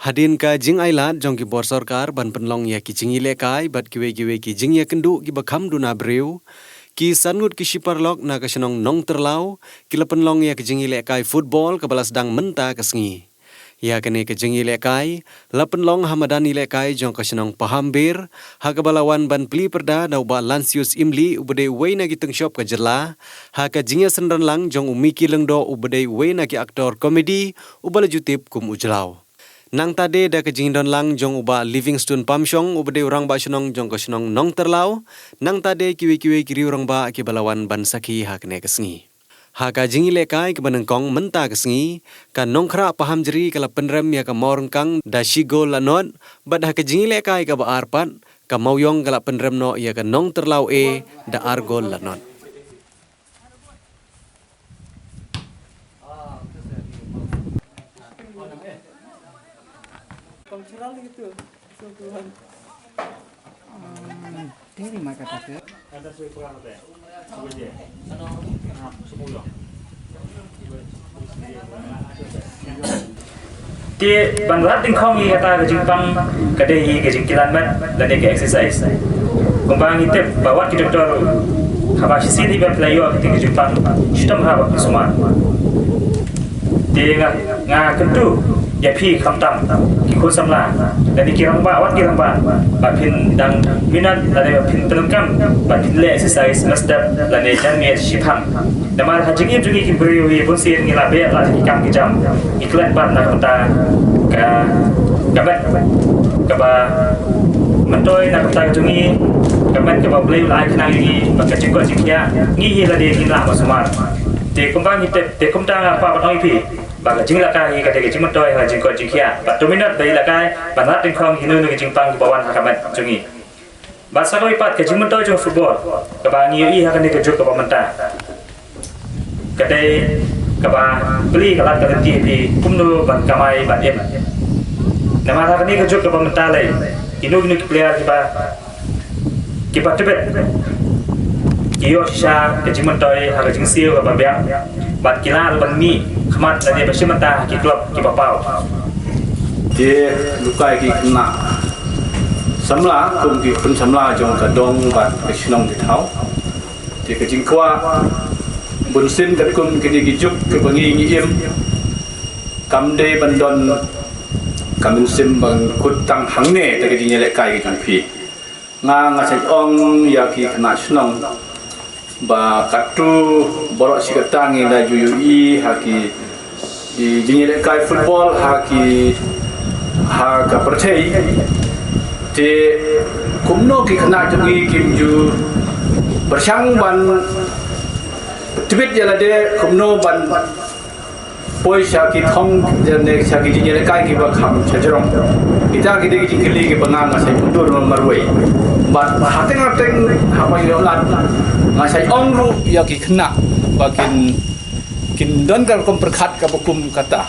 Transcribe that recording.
Hadin ka jing ailat jong ki bor sarkar ban penlong ya ki jingi lekai bat kiwe ki jing ya kendu ki bakham duna breu ki sangut ki shiparlok na ka senong nong terlau ki penlong ya ki jingi lekai football ka balas dang menta ka sengi ya kene ke jingi lekai la penlong hamadani lekai jong ka senong paham bir ha ka balawan ban pli perda dau ba lansius imli ubede weina ki teng shop ka jerla ha ka jingi senran lang jong umiki lengdo ubede weina ki aktor komedi ubala jutip kum ujlau. Nang tade da ke jingdon lang jong uba Livingstone Pamsyong ubade urang ba senong jong ko senong nong terlau nang tade kiwe kiri urang ba ki balawan ban saki hakne kesengi ha ka jingi lekai ke banengkong menta kesengi ka nongkra paham jeri kala penrem ya ka morengkang da shigo lanot bad ha ka jingi lekai ka ba arpat ka mauyong kala penrem no ya ka nong terlau da argol lanot. Kultural gitu, sentuhan. Dari mana kata? Ada suai perang ada. Suai je. Sepuluh. Di Bangladesh tingkong ini kata kejimpang kadai kejingkilan mat dan dia exercise. Kumpang itu bawa kita doktor habis sini berpelayu ketika kejimpang sistem habis semua. Dia ngah kentu ya pi kamtam ikut samla dan dikirang ba wat kirang ba pin dang minat dan pin telengkam pin le exercise mestap dan jan me shipang nama hajingi juga ki beri pun sir ngila be la kam ki jam iklan ban na kata ka kabat kaba mentoi na kata jungi kabat kaba beli lai kenang ini maka jenggot jikia ngi la dia ngila semua te kumbang te kumtang apa patoi pi bagi jing lakai kata jing mentoi ha jing ko jing kia bat dominat dari lakai banat tingkong hinu ngi jing pang bawan hakamat jungi basa ko ipat ke jing mentoi jong football ke bangi i hakan ke juk ke pamenta kata ba beli kalat kata ti kumno ban kamai ban em nama hakan ke juk ke pamenta lai hinu player kipa tebet kiyo sha ke jing mentoi ha jing siu ke babiang bat kila ban mi khamat la dia besimata ki klub ki papau dia lukai ki kena samla kum ki pun samla jong ka dong bat ke sinong ki thau ti ke jingkwa bun sin ka kum ki ki juk ke bangi ngi im kam de bandon kam sim bang kut tang hangne te ki nyele kai ki jong phi nga sai ong ya ki kena sinong ba katu borok sikatangi la juyui haki di jingile kai football haki ha ka percei te kumno ki khana jungi kimju bersang ban tibet jala de kumno ban poi syaki thong jane syaki jingile kai ki ba kham chajrong kita ki de jingili ki bangang sai mundur marwai bat hateng hama yolan ngasai ongru ya ki kena bakin kin don kal kom perkhat ka bukum kata